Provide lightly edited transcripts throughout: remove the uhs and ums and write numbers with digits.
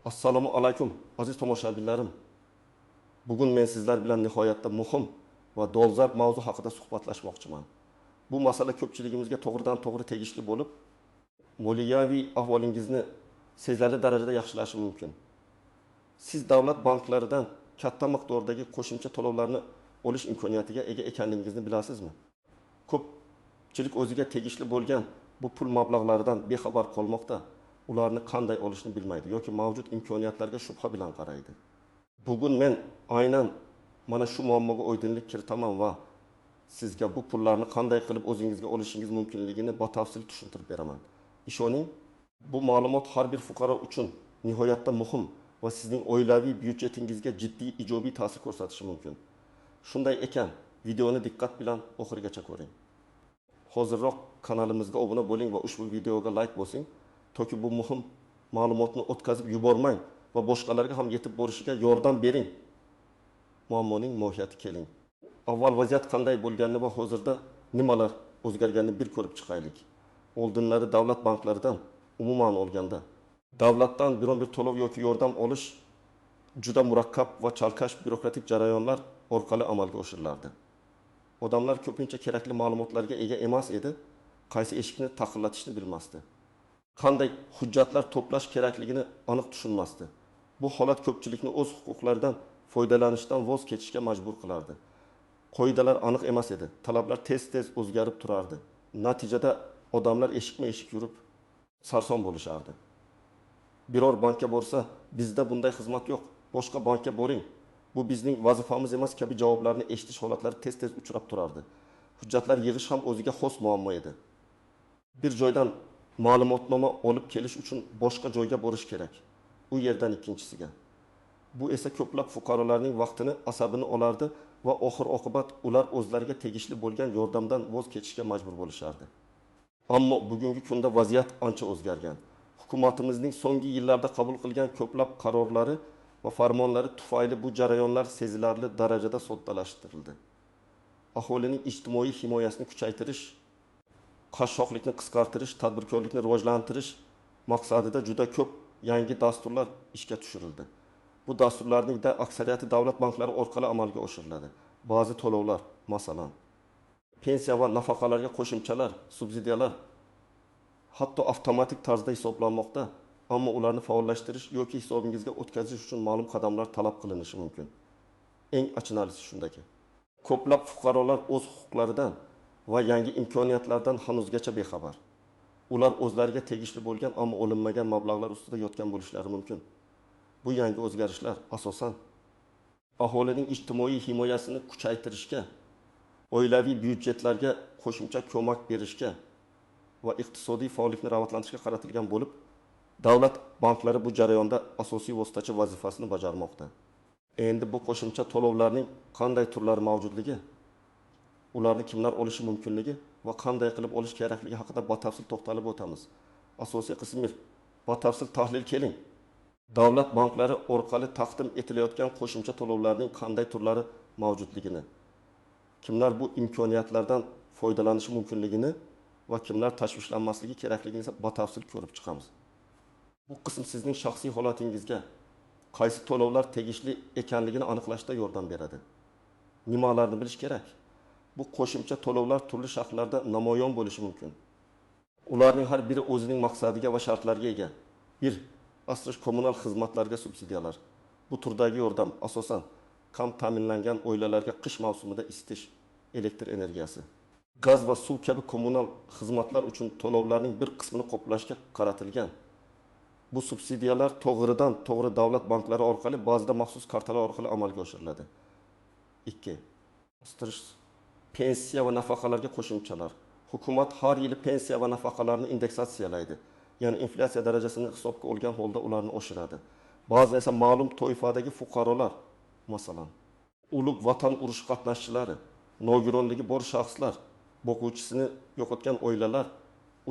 Assalomu alaykum aziz tomoshabinlarim. Bugun men sizlar bilan nihoyatda muhim va dolzarb mavzu haqida suhbatlashmoqchiman. Bu masala ko'pchiligimizga to'g'ridan-to'g'ri tegishli bo'lib, moliyaviy ahvolingizni sezilarli darajada yaxshilashi mumkin. Siz davlat banklaridan katta miqdordagi qo'shimcha to'lovlarni olish imkoniyatiga ega ekanligingizni bilasizmi? Ko'pchilik o'ziga tegishli bo'lgan bu pul mablag'laridan bexabar qolmoqda. Ularni qanday olishni bilmaydi yoki mavjud imkoniyatlarga shubha bilan qaraydi. Bugun men aynan mana shu muammoga oydinlik kiritaman va sizga bu pullarni qanday qilib o'zingizga olishingiz mumkinligini batafsil tushuntirib beraman. Ishoning, bu ma'lumot har bir fuqaro uchun nihoyatda muhim va sizning oilaviy byudjetingizga jiddiy ijobiy ta'sir ko'rsatishi mumkin. Shunday ekan, videoni diqqat bilan oxirigacha ko'ring. Hozirroq kanalimizga obuna bo'ling va ushbu videoga like bosing. Toki bu muhim ma'lumotni o'tkazib yubormang va boshqalarga ham yetib borishiga yordam bering. Muammoning mohiyati keling. Avval vaziyat qanday bo'lganini va hozirda nimalar o'zgarganini bir ko'rib chiqaylik. Oldinlari davlat banklaridan umuman olganda davlatdan biron bir to'lov yoki yordam olish juda murakkab va chalkash bürokratik jarayonlar orqali amalga oshirilardi. Odamlar ko'pincha kerakli ma'lumotlarga ega emas edi, qaysi eshikni taqillatishni bilmasdi. Qanday hujjatlar to'plash kerakligini aniq tushunmasdi. Bu holat ko'pchilikni o'z huquqlaridan foydalanishdan voz kechishga majbur qilardi. Qoidalar aniq emas edi, talablar tez-tez o'zgarib turardi. Natijada odamlar eshikma-eshik yurib sarson bo'lishardi. Biror bankka borsa, bizda bunday xizmat yo'q, boshqa bankka boring. Bu bizning vazifamiz emas kabi javoblarni eshitish holatlari tez-tez uchrab turardi. Hujjatlar yig'ish ham o'ziga xos muammo edi. Bir joydan ma'lumotnoma olib kelish uchun boshqa joyga borish kerak. U yerdan ikkinchisiga. Bu esa ko'plab fuqarolarning vaqtini, asabini olardi va oxir-oqibat ular o'zlariga tegishli bo'lgan yordamdan voz kechishga majbur bo'lishardi. Ammo bugungi kunda vaziyat ancha o'zgargan. Hukumatimizning so'nggi yillarda qabul qilgan ko'plab qarorlari va farmonlari tufayli bu jarayonlar sezilarli darajada soddalashtirildi. Aholining ijtimoiy himoyasini kuchaytirish, qashshoqlikni qisqartirish, tadbirkorlikni rivojlantirish maqsadida juda ko'p yangi dasturlar ishga tushirildi. Bu dasturlarning aksariyati davlat banklari orqali amalga oshiriladi. Ba'zi to'lovlar, masalan, pensiya va nafaqalarga qo'shimchalar, subsidiyalar hatto avtomatik tarzda hisoblanmoqda, ammo ularni faollashtirish yoki hisobingizga o'tkazish uchun ma'lum qadamlar talab qilinishi mumkin. Eng achinarlisi shundaki, ko'plab fuqarolar o'z huquqlaridan va yangi imkoniyatlardan hanuzgacha bexabar. Ular o'zlariga tegishli bo'lgan ammo olinmagan mablag'lar ustida yotgan bo'lishlari mumkin. Bu yangi o'zgarishlar asosan aholining ijtimoiy himoyasini kuchaytirishga, oilaviy byudjetlarga qo'shimcha ko'mak berishga va iqtisodiy faollikni rivojlantirishga qaratilgan bo'lib, davlat banklari bu jarayonda asosiy vositachi vazifasini bajarmoqda. Endi bu qo'shimcha to'lovlarning qanday turlari mavjudligi, ularni kimlar olishi mumkinligi va qanday qilib olish kerakligi haqida batafsil to'xtalib o'tamiz. Asosiy qism 1. Batafsil tahlil keling. Davlat banklari orqali taqdim etilayotgan qo'shimcha to'lovlarning qanday turlari mavjudligini, kimlar bu imkoniyatlardan foydalanishi mumkinligini va kimlar tashvishlanmasligi kerakligini esa batafsil ko'rib chiqamiz. Bu qism sizning shaxsiy holatingizga qaysi to'lovlar tegishli ekanligini aniqlashda yordam beradi. Nimalarni bilish kerak? Bu qo'shimcha to'lovlar turli shakllarda namoyon bo'lishi mumkin. Ularning har biri o'zining maqsadiga va shartlariga ega. 1. Asosiy kommunal xizmatlarga subsidiyalar. Bu turdagi yordam asosan kam ta'minlangan oilalarga qish mavsumida isitish, elektr energiyasi, gaz va suv kabi kommunal xizmatlar uchun to'lovlarning bir qismini qoplashga qaratilgan. Bu subsidiyalar to'g'ridan-to'g'ri davlat banklari orqali, ba'zida maxsus kartalar orqali amalga oshiriladi. 2. Pensiya va nafaqalarga qo'shimchalar. Hukumat har yili pensiya va nafaqalarni indeksatsiyalaydi. Ya'ni inflyatsiya darajasini hisobga olgan holda ularni oshiradi. Ba'zi esa ma'lum toifadagi fuqarolar, masalan, ulug' vatan urushi qatnashchilari, nogironligi bor shaxslar, boquvchisini yo'qotgan oilalar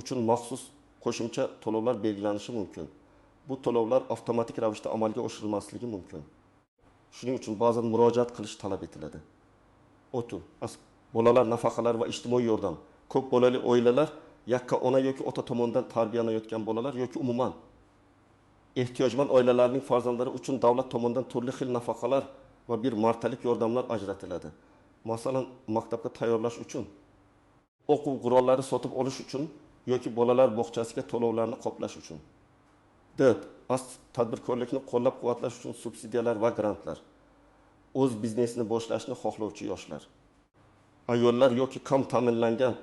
uchun maxsus qo'shimcha to'lovlar belgilanishi mumkin. Bu to'lovlar avtomatik ravishda amalga oshirilmasligi mumkin. Shuning uchun ba'zan murojaat qilish talab etiladi. Bolalar nafaqalari va ijtimoiy yordam. Ko'p bolali oilalar yakka ona yoki ota tomonidan tarbiyalanayotgan bolalar yoki umuman Ehtiyojmand oilalarning farzandlari uchun davlat tomonidan turli xil nafaqalar va bir martalik yordamlar ajratiladi. Masalan, maktabga tayyorlash uchun, o'quv qurollari sotib olish uchun yoki bolalar bog'chasiga to'lovlarni qoplash uchun. 4. Tadbirkorlikni qo'llab-quvvatlash uchun subsidiyalar va grantlar. O'z biznesini boshlashni xohlovchi yoshlar. Ayollar yoki kam ta'minlangan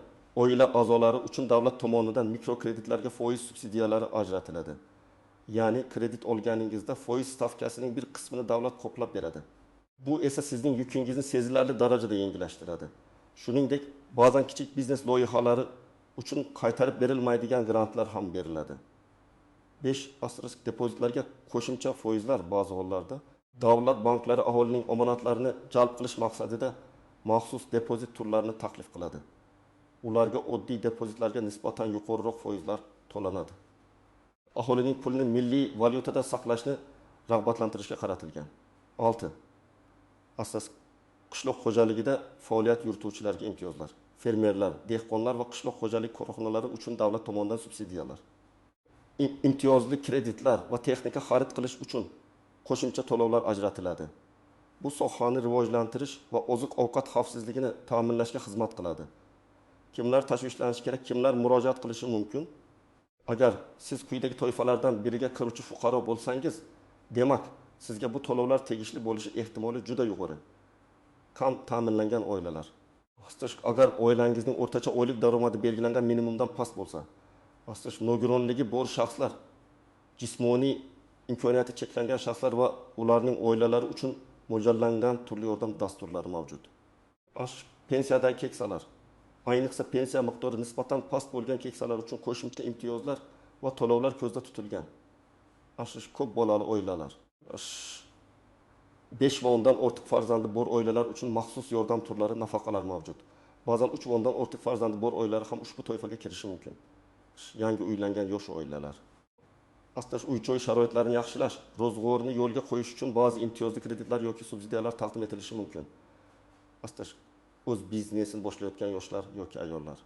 oila a'zolari uchun davlat tomonidan mikrokreditlarga foiz subsidiyalari ajratiladi. Ya'ni kredit olganingizda foiz stavkasining bir qismini davlat qoplab beradi. Bu esa sizning yukingizni sezilarli darajada yengillashtiradi. Shuningdek, ba'zan kichik biznes loyihalari uchun qaytarib berilmaydigan grantlar ham beriladi. 5. Asosiy depozitlarga qo'shimcha foizlar ba'zi hollarda davlat banklari aholining omonatlarini jalb qilish maqsadida maxsus depozit turlarini taklif qiladi. Ularga oddiy depozitlarga nisbatan yuqoriroq foizlar to'lanadi. Aholining pulini milliy valyutada saqlashni rag'batlantirishga qaratilgan. 6. Asos qishloq xo'jaligida faoliyat yurituvchilarga imtiyozlar. Fermerlar, dehqonlar va qishloq xo'jalik korxonalari uchun davlat tomonidan subsidiyalar. Imtiyozli kreditlar va texnika xarid qilish uchun qo'shimcha to'lovlar ajratiladi. Bu sohani rivojlantirish va oziq-ovqat xavfsizligini ta'minlashga xizmat qiladi. Kimlar tashvishlanishi kerak, kimlar murojaat qilishi mumkin? Agar siz quyidagi toifalardan biriga kiruvchi fuqaro bo'lsangiz, demak, sizga bu to'lovlar tegishli bo'lishi ehtimoli juda yuqori. Kam ta'minlangan oilalar. Agar oilangizning o'rtacha oylik daromadi belgilangan minimumdan past bo'lsa, nogironligi bor shaxslar, jismoniy imkoniyati cheklangan shaxslar va ularning oilalari uchun mo'ljallangan turli yordam dasturlari mavjud. Pensiyadagi keksalar, ayniqsa pensiya miqdori nisbatan past bo'lgan keksalar uchun qo'shimcha imtiyozlar va to'lovlar ko'zda tutilgan. Ko'p bolali oilalar, 5 va undan ortiq farzandi bor oilalar uchun maxsus yordam turlari, nafaqalar mavjud. Ba'zan 3 va undan ortiq farzandi bor oilalar ham ushbu toifaga kirishi mumkin. Yangi uylangan yosh oilalar. Uy-joy sharoitlarini yaxshilash, ro'zg'orni yo'lga qo'yish uchun ba'zi imtiyozli kreditlar yoki subsidiyalar taqdim etilishi mumkin. O'z biznesini boshlayotgan yoshlar yoki ayollar.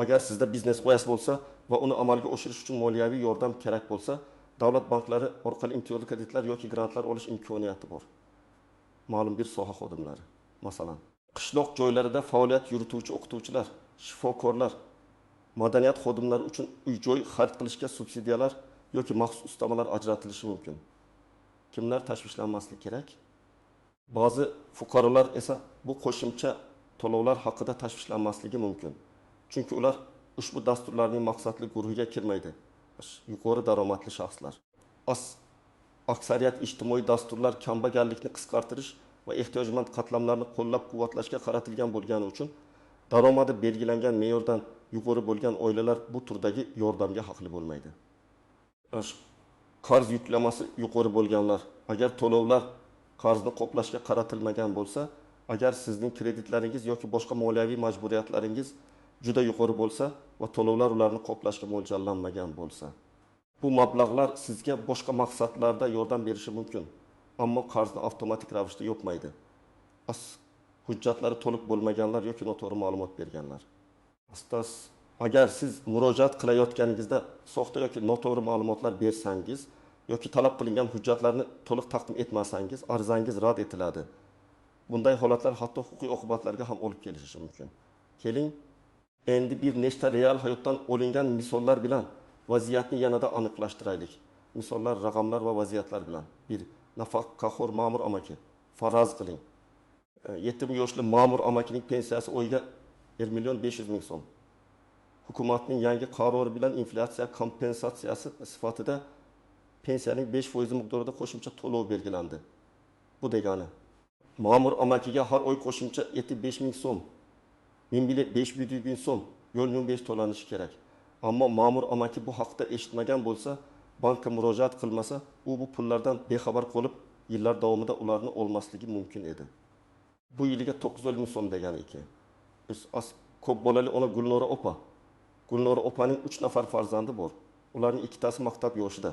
Agar sizda biznes qo'yasiz bo'lsa va uni amalga oshirish uchun moliyaviy yordam kerak bo'lsa, davlat banklari orqali imtiyozli kreditlar yoki grantlar olish imkoniyati bor. Ma'lum bir soha xodimlari, masalan, qishloq joylarida faoliyat yurituvchi o'qituvchilar, shifokorlar, madaniyat xodimlari uchun uy-joy xarid qilishga subsidiyalar yoki maxsus ustamalar ajratilishi mumkin. Kimlar tashvishlanmasligi kerak? Ba'zi fuqarolar esa bu qo'shimcha to'lovlar haqida tashvishlanmasligi mumkin. Chunki ular ushbu dasturlarning maqsadli guruhiga kirmaydi. Yuqori daromadli shaxslar. Aksariyat ijtimoiy dasturlar kambag'allikni qisqartirish va ehtiyojmand qatlamlarni qo'llab-quvvatlashga qaratilgan bo'lgani uchun daromadi belgilangan me'yordan yuqori bo'lgan oilalar bu turdagi yordamga haqli bo'lmaydi. Qarz yuklamasi yuqori bo'lganlar, agar to'lovlar qarzni qoplashga qaratilmagan bo'lsa, agar sizning kreditlaringiz yoki boshqa moliyaviy majburiyatlaringiz juda yuqori bo'lsa va to'lovlar ularni qoplashga mo'ljallanmagan bo'lsa, bu mablag'lar sizga boshqa maqsadlarda yordam berishi mumkin, ammo qarzni avtomatik ravishda yopmaydi. Hujjatlari to'liq bo'lmaganlar yoki noto'g'ri ma'lumot berganlar. Agar siz murojaat qilayotganingizda soxta yoki noto'g'ri ma'lumotlar bersangiz yoki talab qilingan hujjatlarni to'liq taqdim etmasangiz, arizangiz rad etiladi. Bunday holatlar hatto huquqiy oqibatlarga ham olib kelishi mumkin. Keling, endi bir nechta real hayotdan olingan misollar bilan vaziyatni yanada aniqlashtiraylik. Misollar, raqamlar va vaziyatlar bilan. 1. Nafaqaxo'r ma'mur amaki. Faraz qiling. 7 yoshli ma'mur amakining pensiyasi oyiga 1.500.000 so'm. Hukumatning yangi qarori bilan inflyatsiya kompensatsiyasi sifatida pensiyaning 5% miqdorida qo'shimcha to'lov belgilandi. Bu degani ma'mur amakiga har oy qo'shimcha 75.000 so'm, 500.000 so'm yo'l 15 to'lanishi kerak. Ammo ma'mur amaki bu haqda eshitmagan bo'lsa, bankka murojaat qilmasa, u bu pullardan bexabar qolib, yillar davomida ularni olmasligi mumkin edi. Bu yiliga 9.000 so'm degani ekan. Ko'p bolali ona Gulnora opa. Gulnora opaning 3 nafar farzandi bor. Ularning ikkitasi maktab yoshida,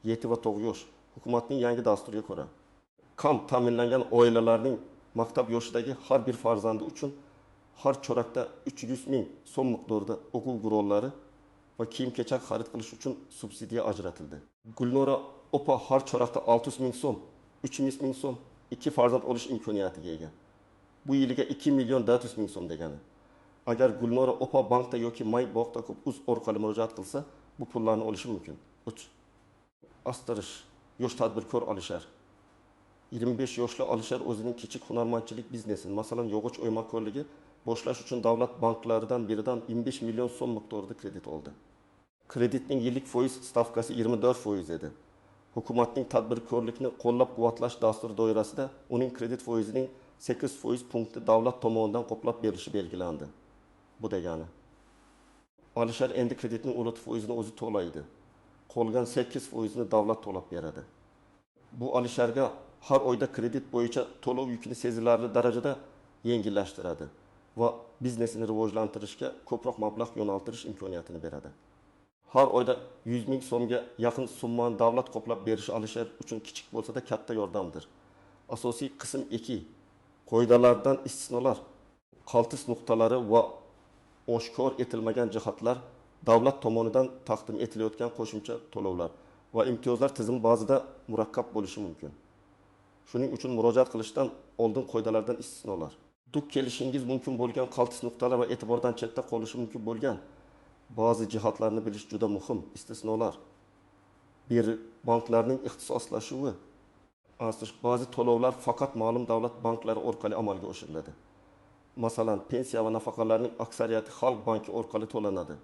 7 va 9 yosh. Hukumatning yangi dasturiga ko'ra, kam ta'minlangan oilalarning maktab yoshidagi har bir farzandi uchun har chorakda 300.000 so'm miqdorida o'quv qurollari va kiyim-kechak xarid qilish uchun subsidiya ajratildi. Gulnora opa har chorakda 600 ming so'm, 300 ming so'm, 2 farzand olish imkoniyatiga ega. Bu yiliga 2 million 400 ming so'm degani. Agar Gulnora opa bankda yoki may bog'da uz orqali murojaat qilsa, bu pullarni olishi mumkin. 3. Astirish yosh tadbirkor Alisher. 25 yoshli Alisher o'zining kichik hunarmandchilik biznesini, masalan, yog'och o'ymakorligi boshlash uchun davlat banklaridan biridan 25 million so'm miqdorida kredit oldi. Kreditning yillik foiz stavkasi 24% edi. Hukumatning tadbirkorlikni qo'llab-quvvatlash dasturi doirasida uning kredit foizining 8% punkti davlat tomonidan qoplab berilishi belgilandi. Bu degani Alisher endi kreditning 10% o'zi to'laydi. Qolgan 8%ni davlat to'lab beradi. Bu Alisherga har oyda kredit bo'yicha to'lov yukini sezilarli darajada yengillashtiradi va biznesini rivojlantirishga ko'proq mablag' yo'naltirish imkoniyatini beradi. Har oyda 100 ming so'mga yaqin summani davlat qoplab berishi Alisher uchun kichik bo'lsa-da katta yordamdir. Asosiy qism 2. Qoidalardan istisnolar, qaltis nuqtalari va oshkor etilmagan jihatlar, davlat tomonidan taqdim etilayotgan qo'shimcha to'lovlar va imtiyozlar tizimi ba'zida murakkab bo'lishi mumkin. Shuning uchun murojaat qilishdan oldin qoidalardan istisnolar. Duch kelishingiz mumkin bo'lgan qaltis nuqtalar va e'tibordan chetda qolishi mumkin bo'lgan ba'zi jihatlarni bilish juda muhim. Istisnolar. Bir, banklarning ixtisoslashuvi. Ba'zi to'lovlar faqat ma'lum davlat banklari orqali amalga oshiriladi. Masalan, pensiya va nafaqalarning aksariyati Xalq banki orqali to'lanadi.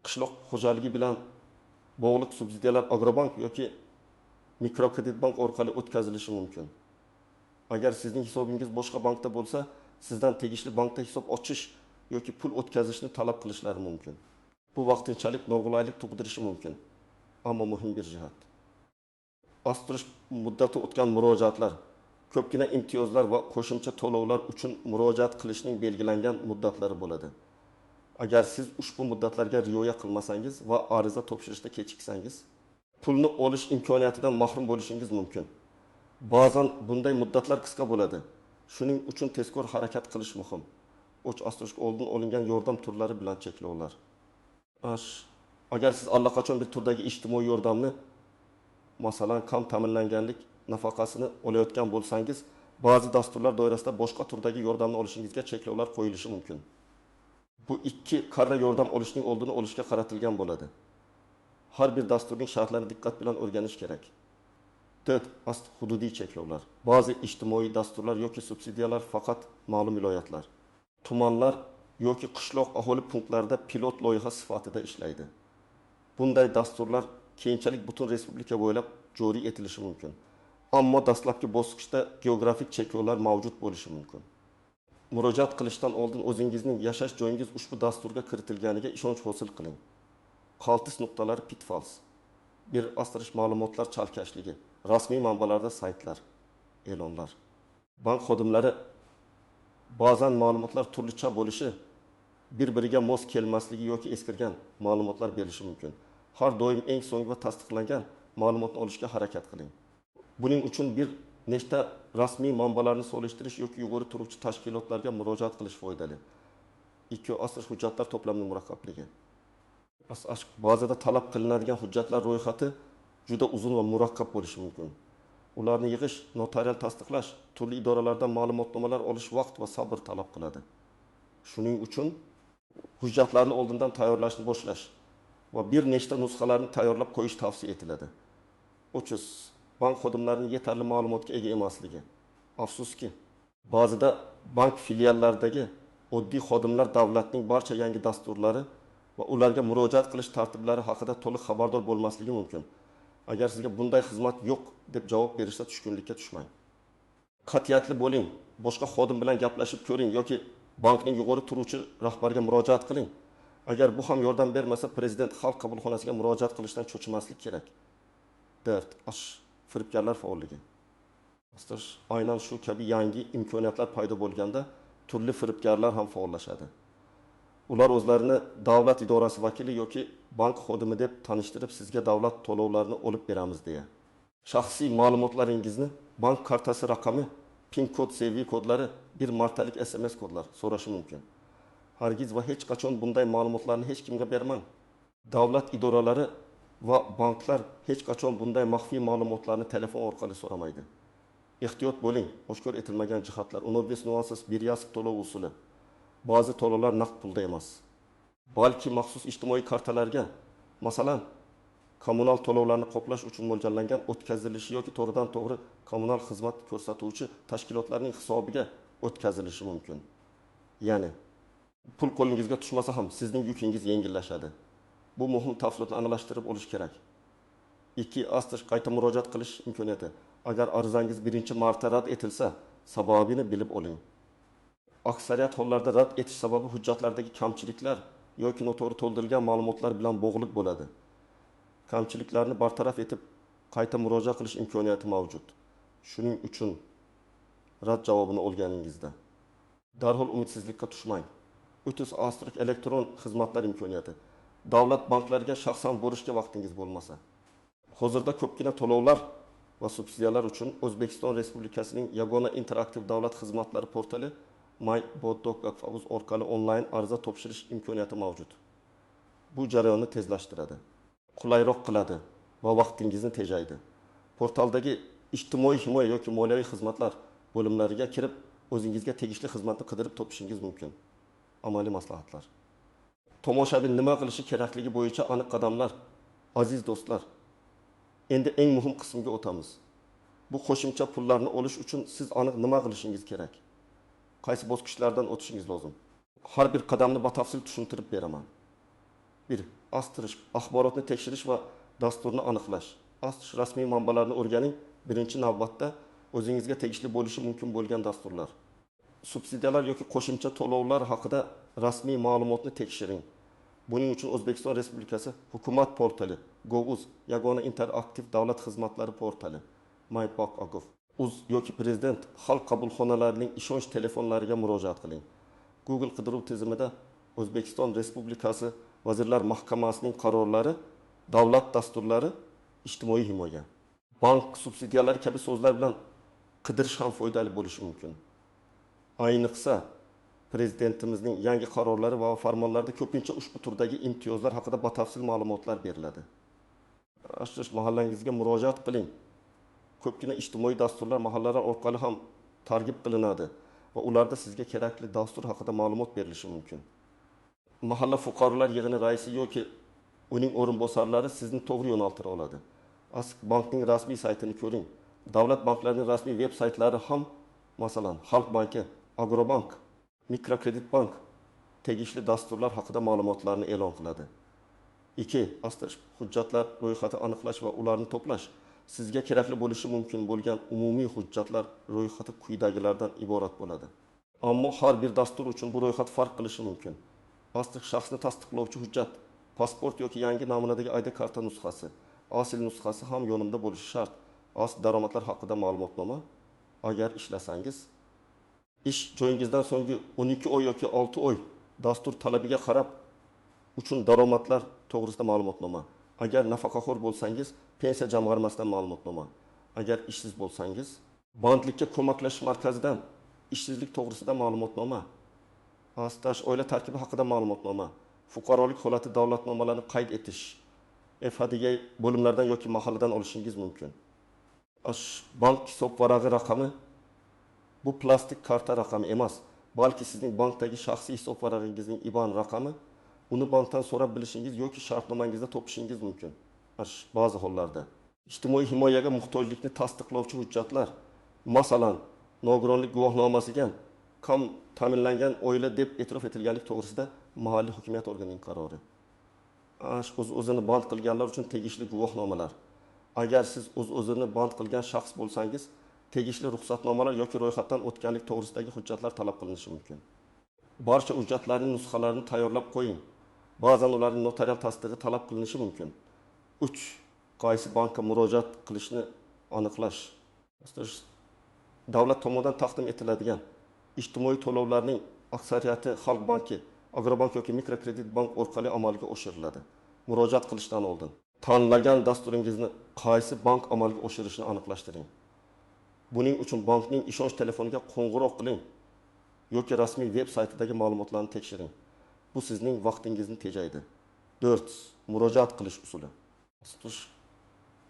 Qishloq xo'jaligi bilan bog'liq subsidiyalar Agrobank yoki mikrokredit bank orqali o'tkazilishi mumkin. Agar sizning hisobingiz boshqa bankda bo'lsa, sizdan tegishli bankda hisob ochish yoki pul o'tkazishni talab qilishlari mumkin. Bu vaqtinchalik noqulaylik tug'dirishi mumkin. Ammo muhim bir jihat. Astirish muddati o'tgan murojaatlar, ko'pgina imtiyozlar va qo'shimcha to'lovlar uchun murojaat qilishning belgilangan muddatlari bo'ladi. Agar siz ushbu muddatlarga rioya qilmasangiz va ariza topshirishda kechiksangiz, pulni olish imkoniyatidan mahrum bo'lishingiz mumkin. Ba'zan bunday muddatlar qisqa bo'ladi. Shuning uchun tezkor harakat qilish muhim. O'ch astirishga oldin olingan yordam turlari bilan cheklovlar. Agar siz allaqachon bir turdagi ijtimoiy yordamni, masalan, kam ta'minlanganlik nafaqasini olayotgan bo'lsangiz, ba'zi dasturlar doirasida boshqa turdagi yordamni olishingizga cheklovlar qo'yilishi mumkin. Bu ikki karra yordam olishning oldini olishga qaratilgan bo'ladi. Har bir dasturning shartlarini diqqat bilan o'rganish kerak. 4. Hududiy cheklovlar. Ba'zi ijtimoiy dasturlar yoki subsidiyalar faqat ma'lum viloyatlar, tumanlar yoki qishloq aholi punktlarida pilot loyiha sifatida ishlaydi. Bunday dasturlar keyinchalik butun respublika bo'ylab joriy etilishi mumkin. Ammo dastlabki bosqichda geografik cheklovlar mavjud bo'lishi mumkin. Murojaat qilishdan oldin o'zingizning yashash joyingiz ushbu dasturga kiritilganiga ishonch hosil qiling. Qaltis nuqtalar pitfalls. Bir astirish ma'lumotlar chalkashligi, rasmiy manbalarda saytlar, e'lonlar. Bank xodimlari ba'zan ma'lumotlar turlicha bo'lishi, bir-biriga mos kelmasligi yoki eskirgan ma'lumotlar berishi mumkin. Har doim eng so'nggi va tasdiqlangan ma'lumotni olishga harakat qiling. Buning uchun bir nechta rasmiy manbalarni solishtirish yoki yuqori turuvchi tashkilotlarga murojaat qilish foydali. 2. Astirish hujjatlar to'plamining murakkabligi. Ba'zida talab qilinadigan hujjatlar ro'yxati juda uzun va murakkab bo'lishi mumkin. Ularni yig'ish, notarial tasdiqlash, turli idoralardan ma'lumotnomalar olish vaqt va sabr talab qiladi. Shuning uchun hujjatlarni oldindan tayyorlashni boshlash va bir nechta nusxalarni tayyorlab qo'yish tavsiya etiladi. 3. Bank xodimlarining yetarli ma'lumotga ega emasligi. Afsuski, ba'zida bank filiallaridagi oddiy xodimlar davlatning barcha yangi dasturlari va ularga murojaat qilish tartiblari haqida to'liq xabardor bo'lmasligi mumkin. Agar sizga bunday xizmat yo'q deb javob berishsa, tushkunlikka tushmang. Qat'iyatli bo'ling, boshqa xodim bilan gaplashib ko'ring yoki bankning yuqori turuvchi rahbariga murojaat qiling. Agar bu ham yordam bermasa, prezident xalq qabulxonasiga murojaat qilishdan cho'chimaslik kerak. 4. Firibgarlar faolligi. Aynan shu kabi yangi imkoniyatlar paydo bo'lganda turli firibgarlar ham faollashadi. Ular o'zlarini davlat idorasi vakili yoki bank xodimi deb tanishtirib, sizga davlat to'lovlarini olib beramiz deya. Shaxsiy ma'lumotlaringizni, bank kartasi raqami, PIN kod, CV kodlari, bir martalik SMS kodlar so'rashi mumkin. Hargiz va hech qachon bunday ma'lumotlarni hech kimga bermang. Davlat idoralari va banklar hech qachon bunday maxfiy ma'lumotlarni telefon orqali so'ramaydi. Ehtiyot bo'ling, oshkor etilmagan jihatlar, unobis nuansiz biriyasib to'lov usuli. Ba'zi to'lovlar naqd pulda emas. Balki maxsus ijtimoiy kartalarga, masalan, kommunal to'lovlarni qoplash uchun mo'ljallangan o'tkazilishi yoki to'g'ridan to'g'ri kommunal xizmat ko'rsatuvchi tashkilotlarning hisobiga o'tkazilishi mumkin. Ya'ni pul qo'lingizga tushmasa ham sizning yukingiz yengillashadi. Bu muhim tafsilotni aniqlashtirib olish kerak. 2. Qayta murojaat qilish imkoniyati. Agar arizangiz birinchi marta rad etilsa, sababini bilib oling. Aksariyat hollarda rad etish sababi hujjatlardagi kamchiliklar yoki noto'g'ri to'ldirilgan ma'lumotlar bilan bog'liq bo'ladi. Kamchiliklarni bartaraf etib, qayta murojaat qilish imkoniyati mavjud. Shuning uchun rad javobini olganingizda darhol umidsizlikka tushmang. 3. Elektron xizmatlar imkoniyati. Davlat banklariga shaxsan borishga vaqtingiz bo'lmasa. Hozirda ko'pgina to'lovlar va subsidiyalar uchun O'zbekiston Respublikasining yagona interaktiv davlat xizmatlari portali my.bod.uz orqali onlayn ariza topshirish imkoniyati mavjud. Bu jarayonni tezlashtiradi, qulayroq qiladi va vaqtingizni tejaydi. Portaldagi ijtimoiy himoya yoki moliyaviy xizmatlar bo'limlariga kirib, o'zingizga tegishli xizmatni qidirib topishingiz mumkin. Amaliy maslahatlar. Tomoshabin nima qilishi kerakligi bo'yicha aniq qadamlar. Aziz do'stlar, endi eng muhim qismga o'tamiz. Bu qo'shimcha pullarni olish uchun siz aniq nima qilishingiz kerak? Qaysi bosqichlardan o'tishingiz lozim? Har bir qadamni batafsil tushuntirib beraman. 1. Astirish, axborotni tekshirish va dasturni aniqlash. Astirish rasmiy manbalarni o'rganing. Birinchi navbatda o'zingizga tegishli bo'lishi mumkin bo'lgan dasturlar. Subsidiyalar yoki qo'shimcha to'lovlar haqida rasmiy ma'lumotni tekshiring. Buning uchun O'zbekiston Respublikasi hukumat portali, Gov.uz, yagona interaktiv davlat xizmatlari portali, my.bank.gov, uz yoki prezident xalq qabulxonalarining ishonch telefonlariga murojaat qiling. Google qidiruv tizimida O'zbekiston Respublikasi Vazirlar Mahkamasining qarorlari, davlat dasturlari, ijtimoiy himoya, bank subsidiyalari kabi so'zlar bilan qidirish ham foydali bo'lishi mumkin. Ayniqsa Prezidentimizning yangi qarorlari va farmonlarida ko'pincha ushbu turdagi imtiyozlar haqida batafsil ma'lumotlar beriladi. Ashtirish mahallangizga murojaat qiling. Ko'pgina ijtimoiy dasturlar mahallalar orqali ham targ'ib qilinadi va ularda sizga kerakli dastur haqida ma'lumot berilishi mumkin. Mahalla fuqarolar yig'ini raisi yoki uning o'rinbosarlari sizni to'g'ri yo'naltira oladi. Bankning rasmiy saytini ko'ring. Davlat banklarining rasmiy veb saytlari ham, masalan, Xalq banki, Agrobank, Mikrokredit bank tegishli dasturlar haqida ma'lumotlarni e'lon qiladi. 2. Hujjatlar ro'yxati aniqlash va ularni to'plash. Sizga kerakli bo'lishi mumkin bo'lgan umumiy hujjatlar ro'yxati quyidagilardan iborat bo'ladi. Ammo har bir dastur uchun bu ro'yxat farq qilishi mumkin. Shaxsni tasdiqlovchi hujjat, pasport yoki yangi namunadagi ID karta nusxasi, asl nusxasi ham yonimda bo'lishi shart. Asl daromadlar haqida ma'lumotnoma. Agar ishlasangiz, ish joyingizdan so'nggi 12 oy yoki 6 oy dastur talabiga qarab uchun daromadlar to'g'risida ma'lumotnoma. Agar nafaqaxo'r bo'lsangiz, pensiya jamg'armasidan ma'lumotnoma. Agar ishsiz bo'lsangiz, bandlikka ko'maklashish markazidan ishsizlik to'g'risida ma'lumotnoma. Staj oila tarkibi haqida ma'lumotnoma. Fuqarolik holati davlatnomalarini qayd etish. FHDG bo'limlardan yoki mahalladan olishingiz mumkin. Bank hisob varag'i raqami bu plastik karta raqami emas, balki sizning bankdagi shaxsiy hisob varag'ingizning IBAN raqami. Uni bankdan so'rab bilishingiz yoki shartnomangizda topishingiz mumkin. Ba'zi hollarda ijtimoiy himoyaga muhtojlikni tasdiqlovchi hujjatlar, masalan, nogironlik guvohnomasiga kam ta'minlangan oila deb e'tirof etilganlik to'g'risida mahalliy hokimiyat organining qarori. O'zini band qilganlar uchun tegishli guvohnomalar. Agar siz o'zini band qilgan shaxs bo'lsangiz, tegishli ruxsatnomalar yoki ro'yxatdan o'tganlik to'g'risidagi hujjatlar talab qilinishi mumkin. Barcha hujjatlarning nusxalarini tayyorlab qo'ying. Ba'zan ularning notarial tasdig'i talab qilinishi mumkin. 3. Qaysi bankka murojaat qilishni aniqlash. Davlat tomonidan taqdim etiladigan ijtimoiy to'lovlarning aksariyati Xalq banki, Agrobank yoki Mikrokredit bank orqali amalga oshiriladi. Murojaat qilishdan oldin tanlagan dasturingizni qaysi bank amalga oshirishini aniqlashtiring. Buning uchun bankning ishonch telefoniga qo'ng'iroq qiling yoki rasmiy veb saytidagi ma'lumotlarni tekshiring. Bu sizning vaqtingizni tejaydi. 4. murojaat qilish usuli.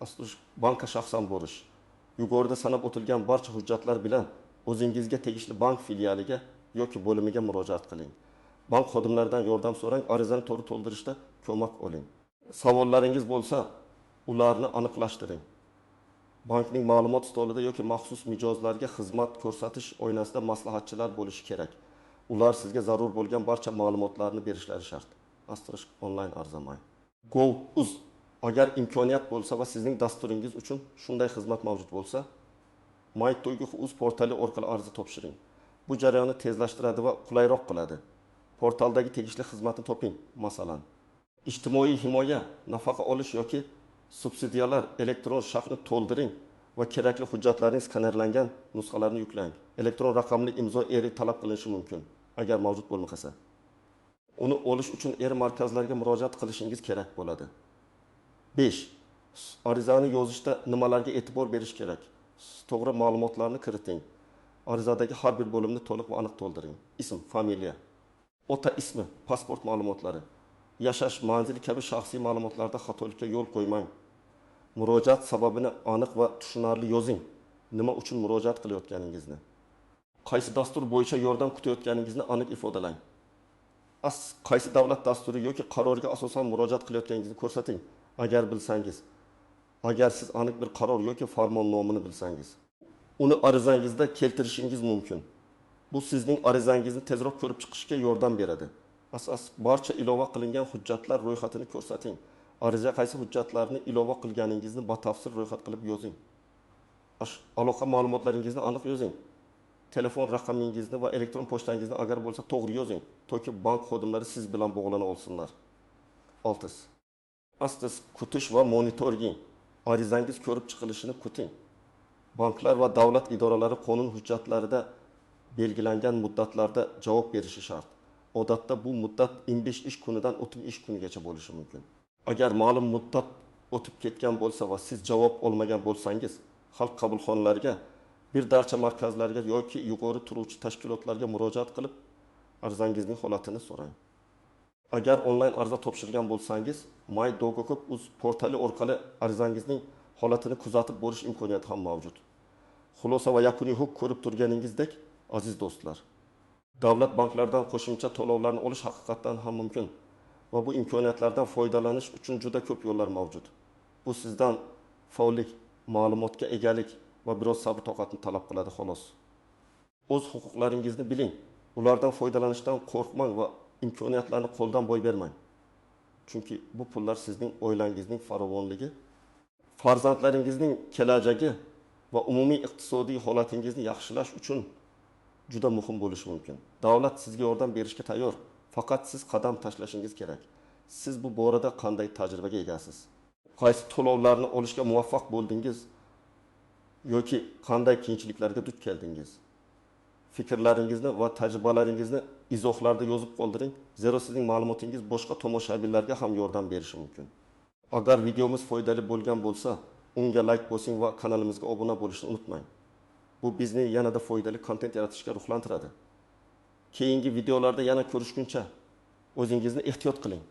Astush banka shaxsan borish. Yuqorida sanab o'tilgan barcha hujjatlar bilan o'zingizga tegishli bank filialiga yoki bo'limiga murojaat qiling. Bank xodimlaridan yordam so'rang, arizani to'g'ri to'ldirishda ko'mak oling. Savollaringiz bo'lsa, ularni aniqlashtiring. Bankning ma'lumot stolida yoki maxsus mijozlarga xizmat ko'rsatish oynasida maslahatchilar bo'lishi kerak. Ular sizga zarur bo'lgan barcha ma'lumotlarni berishlari shart. Astirish onlayn arzamay. Go.uz agar imkoniyat bo'lsa va sizning dasturingiz uchun shunday xizmat mavjud bo'lsa, MyTo'yGuh.uz portali orqali ariza topshiring. Bu jarayonni tezlashtiradi va qulayroq qiladi. Portaldagi tegishli xizmatni toping. Masalan, ijtimoiy himoya, nafaqa olish yoki subsidiyalar elektron shaxsni to'ldiring va kerakli hujjatlarning skanerlangan nusxalarini yuklang. Elektron raqamli imzo eri talab qilinishi mumkin, agar mavjud bo'lmasa. Uni olish uchun markazlariga murojaat qilishingiz kerak bo'ladi. 5. Arizani yozishda nimalarga e'tibor berish kerak? To'g'ri ma'lumotlarni kiriting. Arizadagi har bir bo'limni to'liq va aniq to'ldiring. Ism, familiya, ota ismi, pasport ma'lumotlari, yashash manzili kabi shaxsiy ma'lumotlarda xatolikka yo'l qo'ymang. Murojaat sababini aniq va tushunarli yozing. Nima uchun murojaat qilayotganingizni, qaysi dastur bo'yicha yordam kutayotganingizni aniq ifodalang. Qaysi davlat dasturi yoki qarorga asosan murojaat qilayotganingizni ko'rsating, agar bilsangiz. Agar siz aniq bir qaror yoki farmon nomini bilsangiz, uni arizangizda keltirishingiz mumkin. Bu sizning arizangizni tezroq ko'rib chiqishga yordam beradi. Barcha ilova qilingan hujjatlar ro'yxatini ko'rsating. Ariza qaysi hujjatlarni ilova qilganingizni batafsil ro'yxat qilib yozing. Aloqa ma'lumotlaringizni aniq yozing. Telefon raqamingizni va elektron pochtangizni agar bo'lsa to'g'ri yozing, toki bank xodimlari siz bilan bog'lana olsinlar. 6. Kutish va monitoring. Arizangiz ko'rib chiqilishini kuting. Banklar va davlat idoralari qonun hujjatlarida belgilangan muddatlarda javob berishi shart. Odatda bu muddat 15 ish kunidan 30 ish kunigacha bo'lishi mumkin. Agar ma'lum muddat o'tib ketgan bo'lsa va siz javob olmagan bo'lsangiz, xalq qabulxonalariga, bir darcha markazlarga yoki yuqori turuvchi tashkilotlarga murojaat qilib, arizangizning holatini so'rang. Agar onlayn ariza topshirgan bo'lsangiz, MyTo'yGuh.uz portali orqali arizangizning holatini kuzatib borish imkoniyati ham mavjud. Xulosa va yakuniy hukm ko'rib turganingizdek, aziz do'stlar, davlat banklaridan qo'shimcha to'lovlarni olish haqiqatan ham mumkin va bu imkoniyatlardan foydalanish uchun juda ko'p yo'llar mavjud. Bu sizdan faollik, ma'lumotga egalik va biroz sabr toqatni talab qiladi xolos. O'z huquqlaringizni biling, ulardan foydalanishdan qo'rqmang va imkoniyatlarni qo'ldan boy bermang. Chunki bu pullar sizning oilangizning farovonligi, farzandlaringizning kelajagi va umumiy iqtisodiy holatingizni yaxshilash uchun juda muhim bo'lishi mumkin. Davlat sizga yordam berishga tayyor, faqat siz qadam tashlashingiz kerak. Siz bu borada qanday tajribaga egasiz? Qaysi to'lovlarni olishga muvaffaq bo'ldingiz yoki qanday qiyinchiliklarga duch keldingiz? Fikrlaringizni va tajribalaringizni izohlarda yozib qoldiring, zero sizning ma'lumotingiz boshqa tomoshabinlarga ham yordam berishi mumkin. Agar videomiz foydali bo'lgan bo'lsa, unga like bosing va kanalimizga obuna bo'lishni unutmang. Bu bizni yanada foydali kontent yaratishga ruhlantiradi. Keyingi videolarda yana ko'rishguncha o'zingizni ehtiyot qiling.